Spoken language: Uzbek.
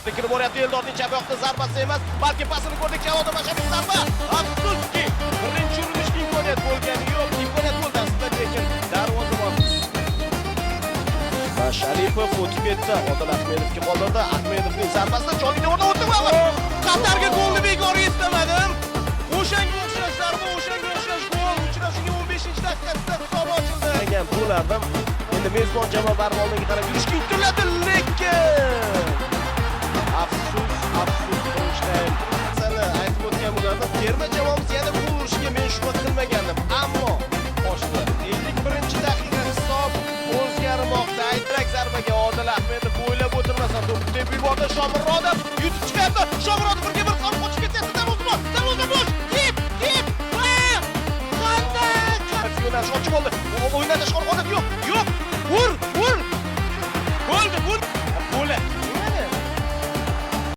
Lekin bo'lyapti Eldorning chap yoqda zarbasi emas, balki pasini ko'rdik, Jaloliddin Mash'arov zarba. Afsuski, birinchi urinishga imkoniyat bo'lgani yo'q, imkoniyat bo'ldi aslida, lekin darvozabon Sharipov o'tib ketdi. Odil Ahmedovga qoldirdi. Ahmedovning zarbasida joyida o'rna o'tdi va Qatarga golni bekor yetmadim. O'shanga o'xshash zarba, o'shanga o'xshash gol. Uchrashuvning 15-daqiqasida hisob ochildi. Degan bo'lardim. Endi mezbon jamoa Barmolniga qarab yurishga intiladi, lekin afsus Toshkent. Sani aytib o'tgan bo'lardim. Terma jamoamiz yana gol urishiga men shubha qilmagandim. Ammo boshqa 51-daqiqa hisob o'zgarmoqda. Aytrak zarbaga Odil Ahmedov o'ylab o'tirmasa to'pni deb yubordi. Shomurodov yutib chiqardi. Shomurodov 1-1 qolib qochib ketyapti. Darvoza bo'sh. Tip. Qanday? Yo'nalish ochib oldi. O'ynatish qo'rqoq yo'q. Vur. Bo'ldi. Bo'la.